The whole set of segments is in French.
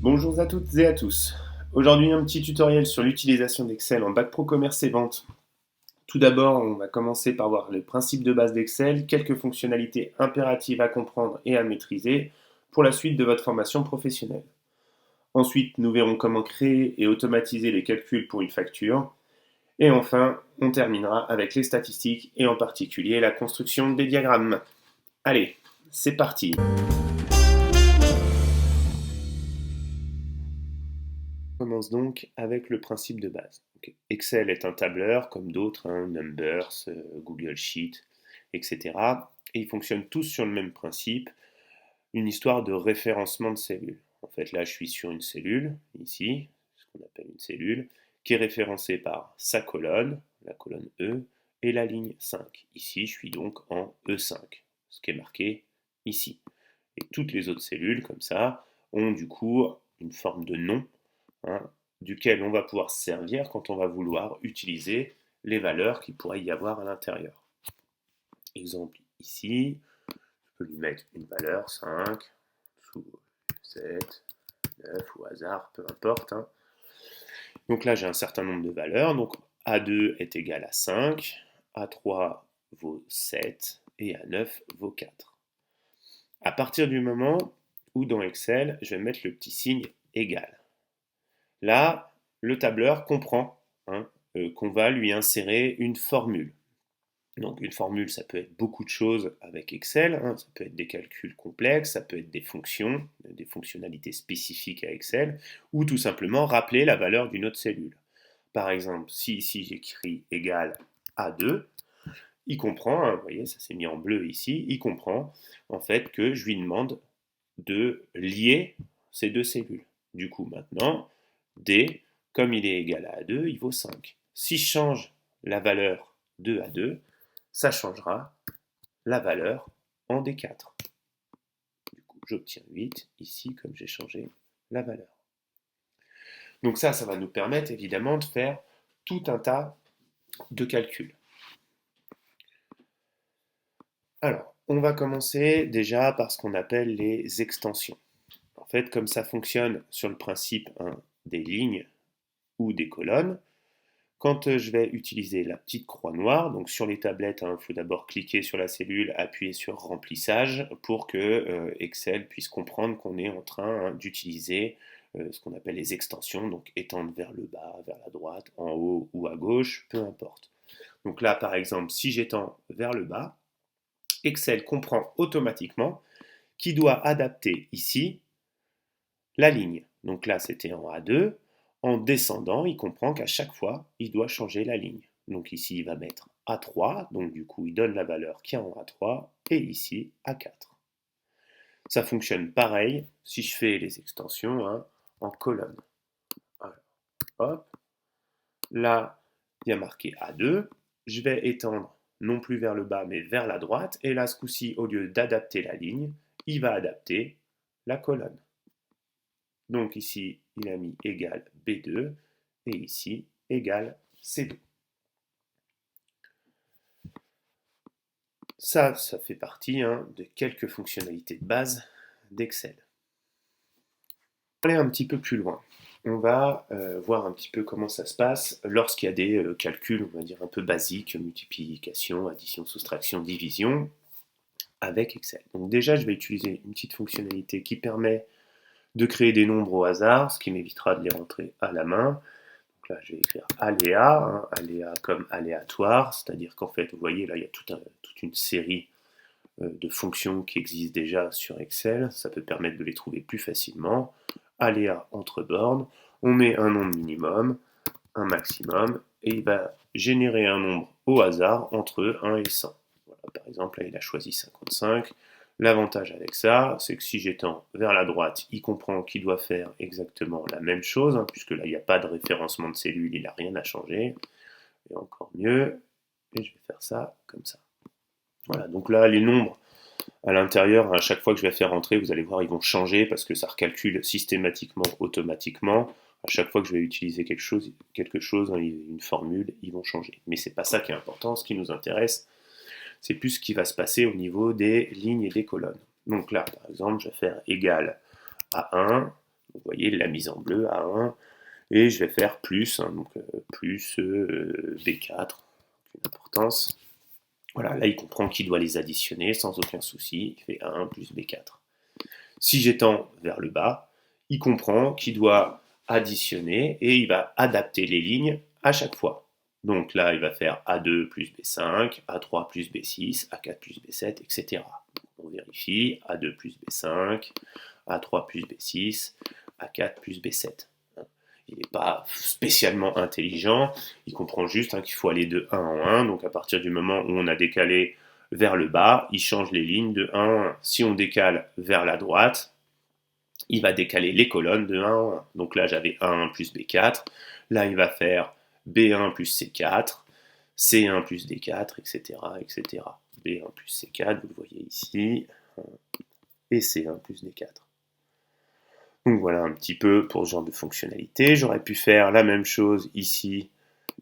Bonjour à toutes et à tous. Aujourd'hui, un petit tutoriel sur l'utilisation d'Excel en Bac Pro Commerce et Vente. Tout d'abord, on va commencer par voir le principe de base d'Excel, quelques fonctionnalités impératives à comprendre et à maîtriser pour la suite de votre formation professionnelle. Ensuite, nous verrons comment créer et automatiser les calculs pour une facture. Et enfin, on terminera avec les statistiques et en particulier la construction des diagrammes. Allez, c'est parti. On commence donc avec le principe de base. Excel est un tableur comme d'autres, Numbers, Google Sheet, etc. Et ils fonctionnent tous sur le même principe, une histoire de référencement de cellules. En fait, là, je suis sur une cellule, ici, ce qu'on appelle une cellule, qui est référencée par sa colonne, la colonne E, et la ligne 5. Ici, je suis donc en E5, ce qui est marqué ici. Et toutes les autres cellules, comme ça, ont du coup une forme de nom, duquel on va pouvoir se servir quand on va vouloir utiliser les valeurs qu'il pourrait y avoir à l'intérieur. Exemple ici, je peux lui mettre une valeur 5, sous 7, 9 au hasard, peu importe. Donc là, j'ai un certain nombre de valeurs. Donc A2 est égal à 5, A3 vaut 7 et A9 vaut 4. À partir du moment où dans Excel, je vais mettre le petit signe égal. Là, le tableur comprend qu'on va lui insérer une formule. Donc une formule, ça peut être beaucoup de choses avec Excel, ça peut être des calculs complexes, ça peut être des fonctions, des fonctionnalités spécifiques à Excel, ou tout simplement rappeler la valeur d'une autre cellule. Par exemple, si ici j'écris égal à 2, il comprend, vous voyez, ça s'est mis en bleu ici, il comprend en fait que je lui demande de lier ces deux cellules. Du coup, maintenant, D, comme il est égal à A2, il vaut 5. Si je change la valeur de A2, ça changera la valeur en D4. Du coup, j'obtiens 8 ici, comme j'ai changé la valeur. Donc ça va nous permettre évidemment de faire tout un tas de calculs. Alors, on va commencer déjà par ce qu'on appelle les extensions. En fait, comme ça fonctionne sur le principe des lignes ou des colonnes, quand je vais utiliser la petite croix noire, donc sur les tablettes, il faut d'abord cliquer sur la cellule, appuyer sur remplissage pour que Excel puisse comprendre qu'on est en train d'utiliser ce qu'on appelle les extensions, donc étendre vers le bas, vers la droite, en haut ou à gauche, peu importe. Donc là, par exemple, si j'étends vers le bas, Excel comprend automatiquement qu'il doit adapter ici la ligne. Donc là, c'était en A2. En descendant, il comprend qu'à chaque fois, il doit changer la ligne. Donc ici, il va mettre A3, donc du coup, il donne la valeur qui est en A3, et ici, A4. Ça fonctionne pareil si je fais les extensions en colonne. Alors, hop, là, il y a marqué A2. Je vais étendre non plus vers le bas, mais vers la droite. Et là, ce coup-ci, au lieu d'adapter la ligne, il va adapter la colonne. Donc ici, il a mis égal B2 et ici, égal C2. Ça fait partie de quelques fonctionnalités de base d'Excel. On va aller un petit peu plus loin. On va voir un petit peu comment ça se passe lorsqu'il y a des calculs, on va dire un peu basiques, multiplication, addition, soustraction, division, avec Excel. Donc déjà, je vais utiliser une petite fonctionnalité qui permet de créer des nombres au hasard, ce qui m'évitera de les rentrer à la main. Donc là, je vais écrire aléa, aléa comme aléatoire, c'est-à-dire qu'en fait, vous voyez, là, il y a toute une série de fonctions qui existent déjà sur Excel. Ça peut permettre de les trouver plus facilement. Aléa entre bornes, on met un nombre minimum, un maximum, et il va générer un nombre au hasard entre 1 et 100. Voilà, par exemple, là, il a choisi 55. L'avantage avec ça, c'est que si j'étends vers la droite, il comprend qu'il doit faire exactement la même chose, puisque là, il n'y a pas de référencement de cellules, il n'a rien à changer. Et encore mieux, et je vais faire ça comme ça. Voilà, donc là, les nombres à l'intérieur, à chaque fois que je vais faire entrer, vous allez voir, ils vont changer parce que ça recalcule systématiquement, automatiquement. À chaque fois que je vais utiliser quelque chose, une formule, ils vont changer. Mais c'est pas ça qui est important. Ce qui nous intéresse, c'est plus ce qui va se passer au niveau des lignes et des colonnes. Donc là, par exemple, je vais faire égal à 1. Vous voyez la mise en bleu A1, et je vais faire plus, hein, donc plus B4, aucune importance. Voilà, là il comprend qu'il doit les additionner sans aucun souci, il fait A1 plus B4. Si j'étends vers le bas, il comprend qu'il doit additionner et il va adapter les lignes à chaque fois. Donc là, il va faire A2 plus B5, A3 plus B6, A4 plus B7, etc. On vérifie, A2 plus B5, A3 plus B6, A4 plus B7. Il n'est pas spécialement intelligent, il comprend juste qu'il faut aller de 1 en 1, donc à partir du moment où on a décalé vers le bas, il change les lignes de 1 en 1. Si on décale vers la droite, il va décaler les colonnes de 1 en 1. Donc là, j'avais A1 plus B4. Là, il va faire B1 plus C4, C1 plus D4, etc., etc. B1 plus C4, vous le voyez ici, et C1 plus D4. Donc voilà un petit peu pour ce genre de fonctionnalité. J'aurais pu faire la même chose ici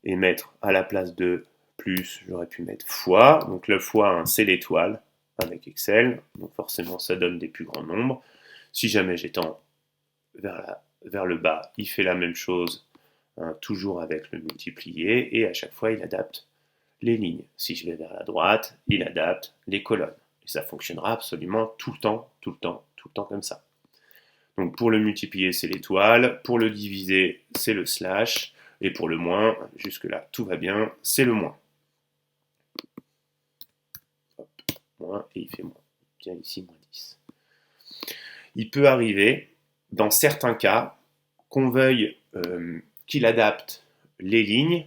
et mettre à la place de plus, j'aurais pu mettre fois. Donc le fois, hein, c'est l'étoile avec Excel. Donc forcément, ça donne des plus grands nombres. Si jamais j'étends vers le bas, il fait la même chose, hein, toujours avec le multiplié, et à chaque fois, il adapte les lignes. Si je vais vers la droite, il adapte les colonnes. Et ça fonctionnera absolument tout le temps, tout le temps, tout le temps comme ça. Donc pour le multiplier, c'est l'étoile, pour le diviser, c'est le slash, et pour le moins, jusque-là, tout va bien, c'est le moins. Hop, moins, et il fait moins. Bien ici, moins 10. Il peut arriver, dans certains cas, qu'on veuille qu'il adapte les lignes,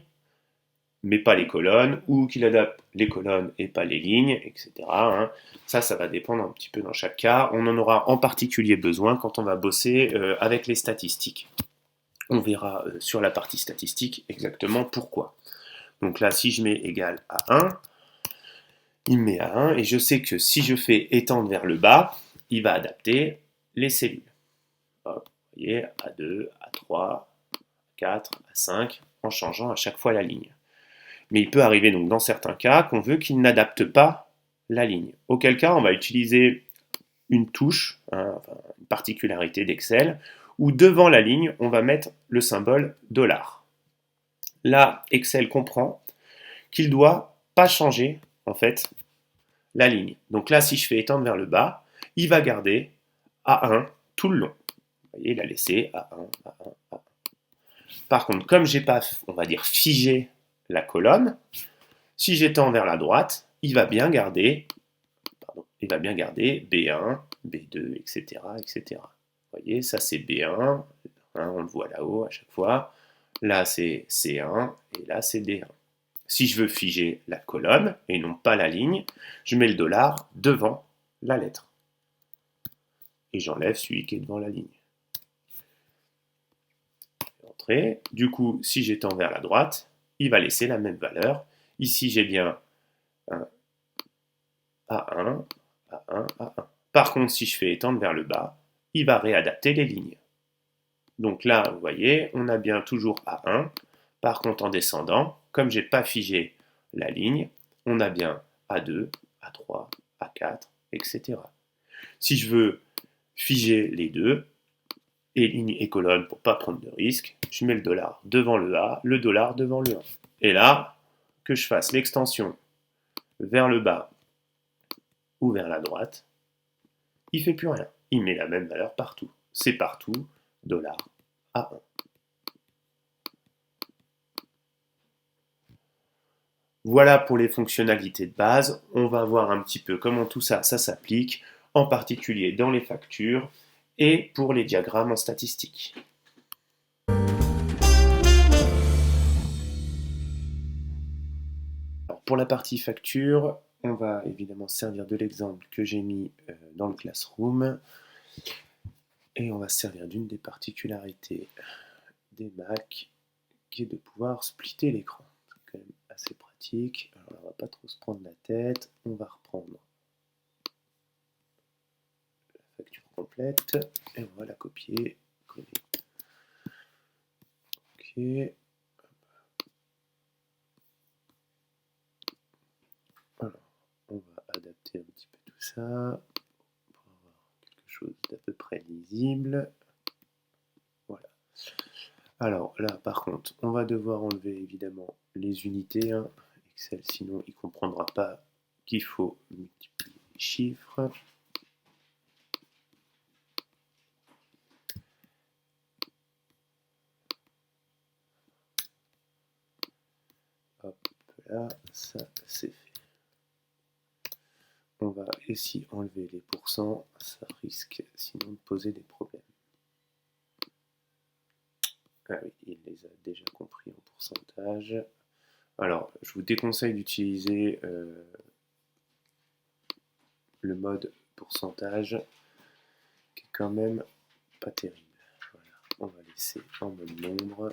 mais pas les colonnes, ou qu'il adapte les colonnes et pas les lignes, etc. Hein. Ça va dépendre un petit peu dans chaque cas. On en aura en particulier besoin quand on va bosser avec les statistiques. On verra sur la partie statistique exactement pourquoi. Donc là, si je mets égal à 1, il me met à 1, et je sais que si je fais étendre vers le bas, il va adapter les cellules. Hop, vous voyez, A2, A3, A4, A5, en changeant à chaque fois la ligne. Mais il peut arriver donc dans certains cas qu'on veut qu'il n'adapte pas la ligne. Auquel cas, on va utiliser une touche, hein, enfin, une particularité d'Excel, où devant la ligne, on va mettre le symbole $. Là, Excel comprend qu'il ne doit pas changer, en fait, la ligne. Donc là, si je fais étendre vers le bas, il va garder A1 tout le long. Vous voyez, il a laissé A1, A1, A1. Par contre, comme j'ai pas, on va dire, figé la colonne, si j'étends vers la droite, il va bien garder B1, B2, etc., etc. Vous voyez, ça c'est B1, hein, on le voit là-haut à chaque fois. Là c'est C1 et là c'est D1. Si je veux figer la colonne et non pas la ligne, je mets le $ devant la lettre. Et j'enlève celui qui est devant la ligne. Entrée. Du coup, si j'étends vers la droite, il va laisser la même valeur. Ici, j'ai bien un A1, A1, A1. Par contre, si je fais étendre vers le bas, il va réadapter les lignes. Donc là, vous voyez, on a bien toujours A1. Par contre, en descendant, comme je n'ai pas figé la ligne, on a bien A2, A3, A4, etc. Si je veux figer les deux, et ligne et colonne pour ne pas prendre de risque, je mets le $ devant le A, le $ devant le 1. Et là, que je fasse l'extension vers le bas ou vers la droite, il ne fait plus rien. Il met la même valeur partout. C'est partout $A1. Voilà pour les fonctionnalités de base. On va voir un petit peu comment tout ça s'applique, en particulier dans les factures et pour les diagrammes en statistique. Alors, pour la partie facture, on va évidemment se servir de l'exemple que j'ai mis dans le Classroom. Et on va se servir d'une des particularités des Mac, qui est de pouvoir splitter l'écran. C'est quand même assez pratique. Alors, on va pas trop se prendre la tête. On va reprendre la facture complète et on va la copier, coller. Ok. Alors, on va adapter un petit peu tout ça pour avoir quelque chose d'à peu près lisible. Alors là, par contre, on va devoir enlever évidemment les unités, hein. Excel, sinon il ne comprendra pas qu'il faut multiplier les chiffres. Hop là, ça c'est fait. On va ici enlever les pourcents, ça risque sinon de poser des problèmes. Ah oui, il les a déjà compris en pourcentage. Alors, je vous déconseille d'utiliser le mode pourcentage, qui est quand même pas terrible. Voilà, on va laisser en mode nombre,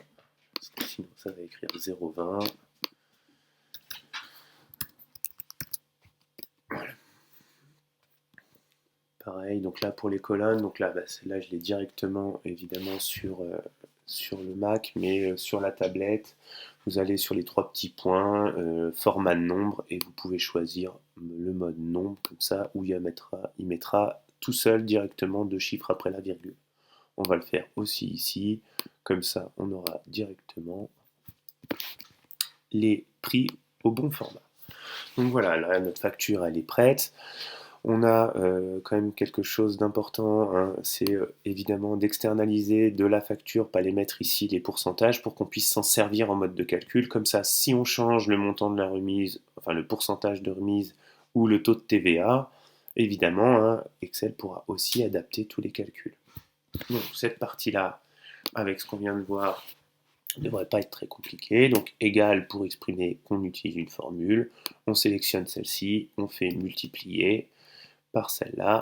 parce que sinon ça va écrire 0,20. Voilà. Pareil, donc là pour les colonnes, donc là, là je l'ai directement évidemment sur le Mac, mais sur la tablette, vous allez sur les trois petits points, format de nombre, et vous pouvez choisir le mode nombre, comme ça, où il mettra tout seul directement 2 chiffres après la virgule. On va le faire aussi ici, comme ça on aura directement les prix au bon format. Donc voilà, là notre facture elle est prête. On a quand même quelque chose d'important, hein, c'est évidemment d'externaliser de la facture, pas les mettre ici les pourcentages, pour qu'on puisse s'en servir en mode de calcul. Comme ça, si on change le montant de la remise, enfin le pourcentage de remise ou le taux de TVA, évidemment, hein, Excel pourra aussi adapter tous les calculs. Donc cette partie-là, avec ce qu'on vient de voir, ne devrait pas être très compliqué. Donc égal pour exprimer qu'on utilise une formule, on sélectionne celle-ci, on fait multiplier par celle-là,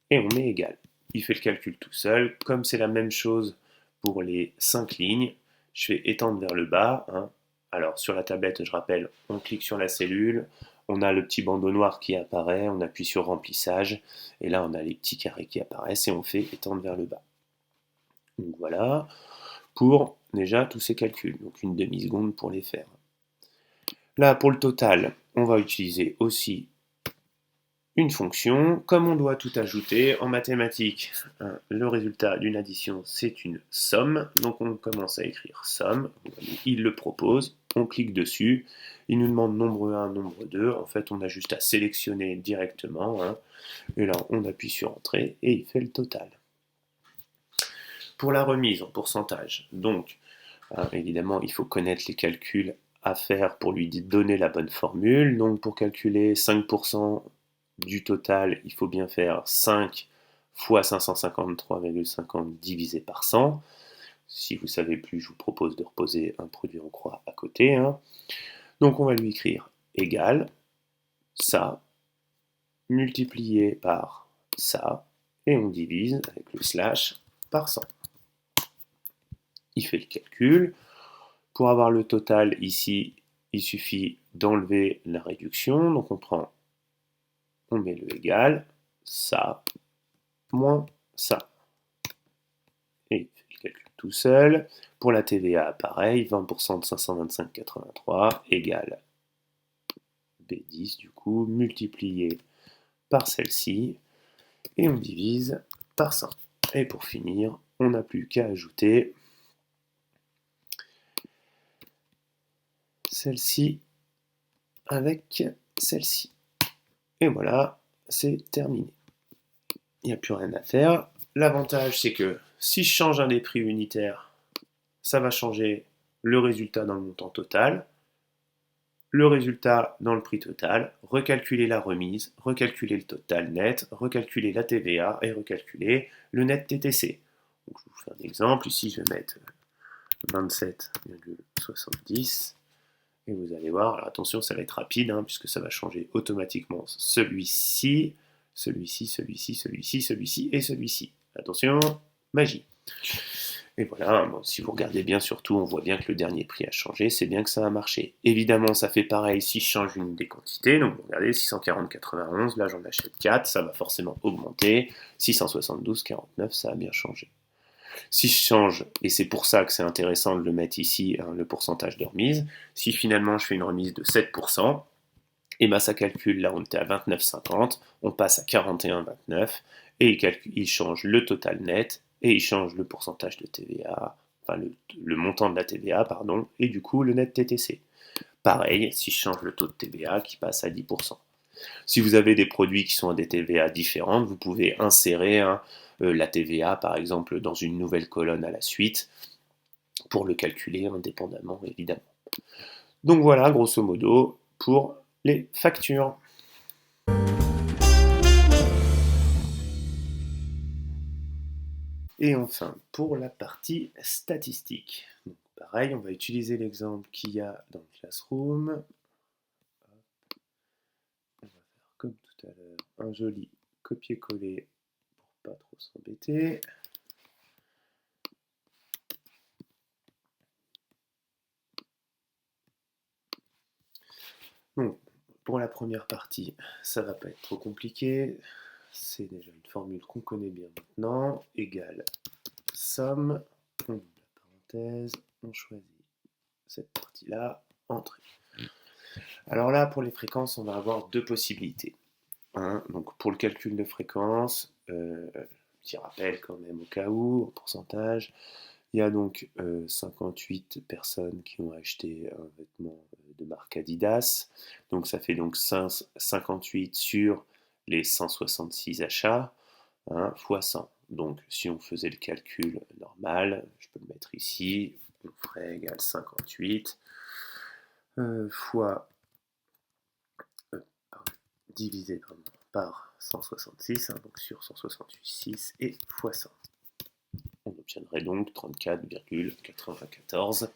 et on met égal. Il fait le calcul tout seul. Comme c'est la même chose pour les 5 lignes, je vais étendre vers le bas, hein. Alors sur la tablette, je rappelle, on clique sur la cellule, on a le petit bandeau noir qui apparaît, on appuie sur remplissage, et là on a les petits carrés qui apparaissent, et on fait étendre vers le bas. Donc voilà, pour déjà tous ces calculs, donc une demi-seconde pour les faire. Là, pour le total, on va utiliser aussi une fonction. Comme on doit tout ajouter, en mathématiques, le résultat d'une addition, c'est une somme. Donc on commence à écrire somme. Il le propose, on clique dessus. Il nous demande nombre 1, nombre 2. En fait, on a juste à sélectionner directement, hein. Et là, on appuie sur Entrée et il fait le total. Pour la remise en pourcentage, donc, évidemment, il faut connaître les calculs à faire pour lui donner la bonne formule. Donc pour calculer 5% du total, il faut bien faire 5 fois 553,50 divisé par 100. Si vous ne savez plus, je vous propose de reposer un produit en croix à côté, hein. Donc on va lui écrire égal ça multiplié par ça, et on divise avec le slash par 100. Il fait le calcul. Pour avoir le total ici, il suffit d'enlever la réduction. Donc on met le égal, ça, moins ça. Et il fait le calcul tout seul. Pour la TVA, pareil, 20% de 525,83 égale B10 du coup, multiplié par celle-ci, et on divise par 100. Et pour finir, on n'a plus qu'à ajouter celle-ci avec celle-ci. Et voilà, c'est terminé. Il n'y a plus rien à faire. L'avantage, c'est que si je change un des prix unitaires, ça va changer le résultat dans le montant total, le résultat dans le prix total, recalculer la remise, recalculer le total net, recalculer la TVA et recalculer le net TTC. Donc, je vous fais un exemple. Ici, je vais mettre 27,70. Et vous allez voir, alors attention, ça va être rapide, hein, puisque ça va changer automatiquement celui-ci, celui-ci, celui-ci, celui-ci, celui-ci et celui-ci. Attention, magie. Et voilà, bon, si vous regardez bien surtout, on voit bien que le dernier prix a changé, c'est bien que ça a marché. Évidemment, ça fait pareil si je change une des quantités, donc regardez, 640,91, là j'en achète 4, ça va forcément augmenter, 672,49, ça a bien changé. Si je change, et c'est pour ça que c'est intéressant de le mettre ici, hein, le pourcentage de remise, si finalement je fais une remise de 7%, et ben ça calcule, là on était à 29,50, on passe à 41,29, et il change le total net, et il change le pourcentage de TVA, enfin le montant de la TVA, pardon, et du coup le net TTC. Pareil, si je change le taux de TVA qui passe à 10%. Si vous avez des produits qui sont à des TVA différentes, vous pouvez insérer la TVA, par exemple, dans une nouvelle colonne à la suite, pour le calculer indépendamment, évidemment. Donc voilà, grosso modo, pour les factures. Et enfin, pour la partie statistique. Donc, pareil, on va utiliser l'exemple qu'il y a dans Classroom. On va faire comme tout à l'heure, un joli copier-coller pour pas trop s'embêter. Donc, pour la première partie, ça va pas être trop compliqué. C'est déjà une formule qu'on connaît bien maintenant. Égale somme, on ouvre la parenthèse, on choisit cette partie-là, entrée. Alors là, pour les fréquences, on va avoir deux possibilités. Donc pour le calcul de fréquence, petit rappel quand même au cas où, en pourcentage, il y a donc 58 personnes qui ont acheté un vêtement de marque Adidas. Donc ça fait donc 58 sur les 166 achats, fois 100. Donc si on faisait le calcul normal, je peux le mettre ici, on ferait égal 58 fois divisé par 166, donc sur 168,6 et fois 100. On obtiendrait donc 34,94.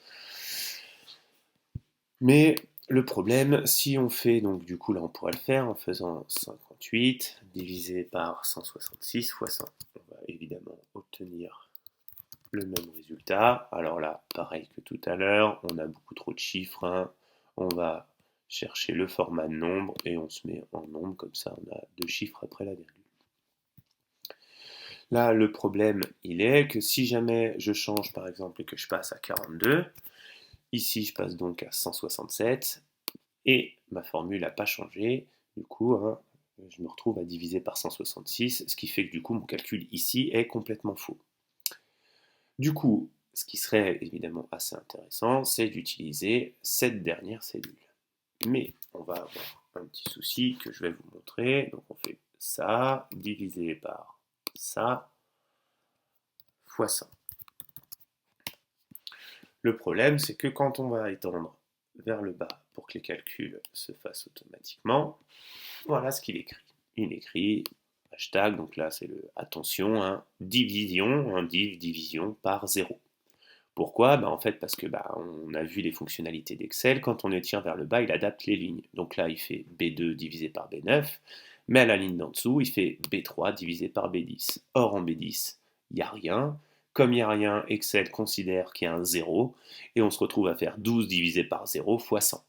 Mais le problème, si on fait, donc du coup là on pourrait le faire en faisant 58 divisé par 166 fois 100. On va évidemment obtenir le même résultat. Alors là, pareil que tout à l'heure, on a beaucoup trop de chiffres. On va chercher le format de nombre et on se met en nombre, comme ça on a deux chiffres après la virgule. Là, le problème, il est que si jamais je change par exemple et que je passe à 42, ici je passe donc à 167 et ma formule n'a pas changé. Du coup, je me retrouve à diviser par 166, ce qui fait que du coup mon calcul ici est complètement faux. Du coup, ce qui serait évidemment assez intéressant, c'est d'utiliser cette dernière cellule. Mais on va avoir un petit souci que je vais vous montrer. Donc on fait ça divisé par ça fois ça. Le problème, c'est que quand on va étendre vers le bas pour que les calculs se fassent automatiquement, voilà ce qu'il écrit. Il écrit hashtag, donc là c'est le attention, division, division par 0. Pourquoi? En fait, parce que on a vu les fonctionnalités d'Excel, quand on étire vers le bas, il adapte les lignes. Donc là, il fait B2 divisé par B9, mais à la ligne d'en dessous, il fait B3 divisé par B10. Or, en B10, il n'y a rien. Comme il n'y a rien, Excel considère qu'il y a un 0, et on se retrouve à faire 12 divisé par 0 fois 100.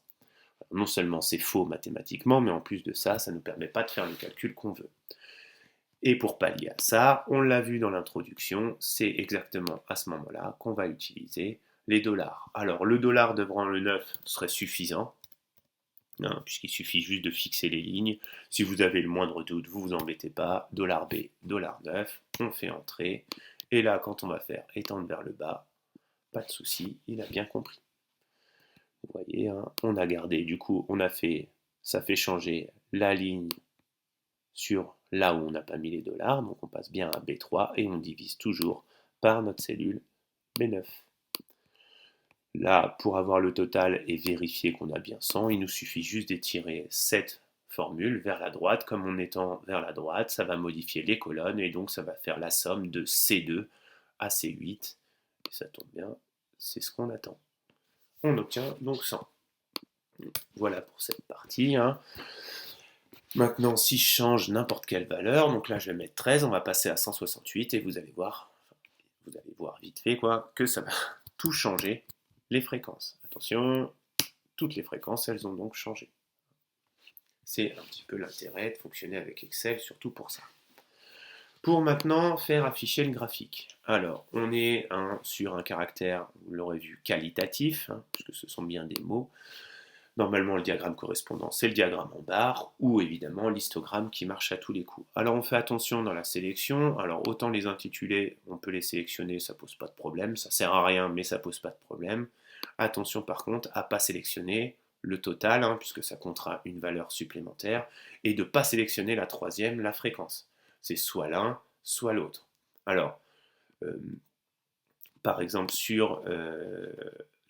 Non seulement c'est faux mathématiquement, mais en plus de ça, ça ne nous permet pas de faire le calcul qu'on veut. Et pour pallier à ça, on l'a vu dans l'introduction, c'est exactement à ce moment-là qu'on va utiliser les dollars. Alors le dollar devant le 9 serait suffisant, puisqu'il suffit juste de fixer les lignes. Si vous avez le moindre doute, vous vous embêtez pas, dollar $B, dollar $9, on fait entrer. Et là, quand on va faire étendre vers le bas, pas de souci, il a bien compris. Vous voyez, on a gardé, du coup, ça fait changer la ligne sur là où on n'a pas mis les dollars, donc on passe bien à B3 et on divise toujours par notre cellule B9. Là, pour avoir le total et vérifier qu'on a bien 100, il nous suffit juste d'étirer cette formule vers la droite. Comme on étend vers la droite, ça va modifier les colonnes et donc ça va faire la somme de C2 à C8. Et ça tombe bien, c'est ce qu'on attend. On obtient donc 100. Voilà pour cette partie. Maintenant, si je change n'importe quelle valeur, donc là je vais mettre 13, on va passer à 168 et vous allez voir vite fait que ça va tout changer, les fréquences. Attention, toutes les fréquences, elles ont donc changé. C'est un petit peu l'intérêt de fonctionner avec Excel, surtout pour ça. Pour maintenant faire afficher le graphique. Alors, on est sur un caractère, vous l'aurez vu, qualitatif, puisque ce sont bien des mots. Normalement, le diagramme correspondant, c'est le diagramme en barre, ou évidemment l'histogramme qui marche à tous les coups. Alors on fait attention dans la sélection, alors autant les intitulés, on peut les sélectionner, ça pose pas de problème, ça sert à rien, mais ça pose pas de problème. Attention par contre à pas sélectionner le total, puisque ça comptera une valeur supplémentaire, et de ne pas sélectionner la troisième, la fréquence. C'est soit l'un, soit l'autre. Alors, euh, par exemple sur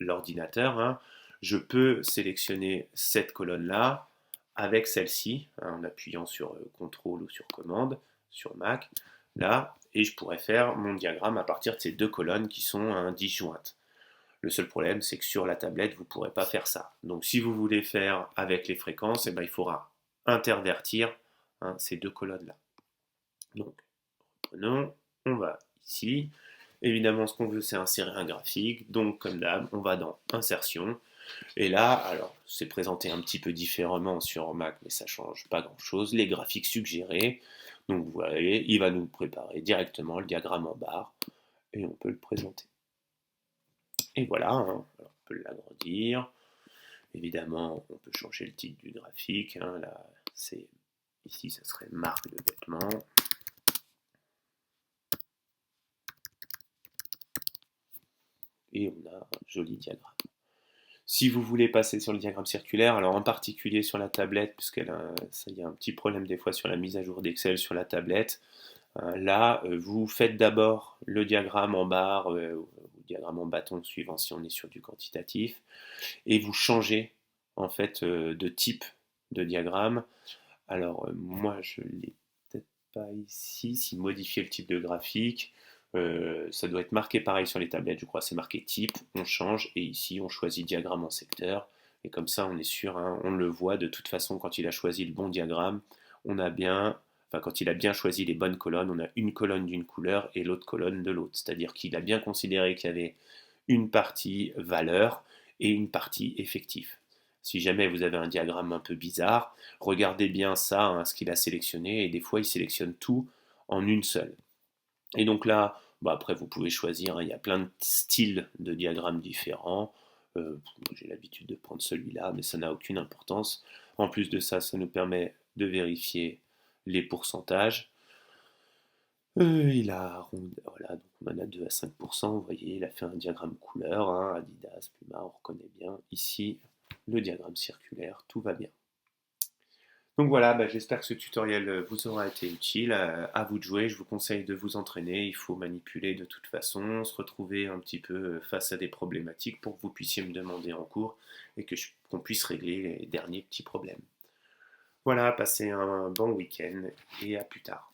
l'ordinateur, je peux sélectionner cette colonne-là avec celle-ci, en appuyant sur CTRL ou sur commande, sur Mac, là, et je pourrais faire mon diagramme à partir de ces deux colonnes qui sont disjointes. Le seul problème, c'est que sur la tablette, vous ne pourrez pas faire ça. Donc si vous voulez faire avec les fréquences, il faudra intervertir ces deux colonnes-là. Donc, reprenons, on va ici. Évidemment, ce qu'on veut, c'est insérer un graphique. Donc, comme d'hab, on va dans Insertion. Et là, alors, c'est présenté un petit peu différemment sur Mac, mais ça ne change pas grand-chose. Les graphiques suggérés. Donc, vous voyez, il va nous préparer directement le diagramme en barre. Et on peut le présenter. Et voilà, alors, on peut l'agrandir. Évidemment, on peut changer le titre du graphique. Là, ici, ça serait marque de vêtements. Et on a un joli diagramme. Si vous voulez passer sur le diagramme circulaire, alors en particulier sur la tablette, puisqu'il y a un petit problème des fois sur la mise à jour d'Excel sur la tablette, là, vous faites d'abord le diagramme en barre, ou le diagramme en bâton suivant si on est sur du quantitatif, et vous changez en fait de type de diagramme. Alors moi je ne l'ai peut-être pas ici, si modifier le type de graphique, ça doit être marqué pareil sur les tablettes, je crois, c'est marqué type, on change, et ici on choisit diagramme en secteur, et comme ça on est sûr, on le voit de toute façon quand il a choisi le bon diagramme, quand il a bien choisi les bonnes colonnes, on a une colonne d'une couleur et l'autre colonne de l'autre, c'est-à-dire qu'il a bien considéré qu'il y avait une partie valeur et une partie effectif. Si jamais vous avez un diagramme un peu bizarre, regardez bien ça, ce qu'il a sélectionné, et des fois il sélectionne tout en une seule. Et donc là, après vous pouvez choisir, il y a plein de styles de diagrammes différents. J'ai l'habitude de prendre celui-là, mais ça n'a aucune importance. En plus de ça, ça nous permet de vérifier les pourcentages. Voilà, donc on en a 2 à 5%, vous voyez, il a fait un diagramme couleur, Adidas, Puma, on reconnaît bien. Ici, le diagramme circulaire, tout va bien. Donc voilà, j'espère que ce tutoriel vous aura été utile. À vous de jouer, je vous conseille de vous entraîner. Il faut manipuler de toute façon, se retrouver un petit peu face à des problématiques pour que vous puissiez me demander en cours et qu'on puisse régler les derniers petits problèmes. Voilà, passez un bon week-end et à plus tard.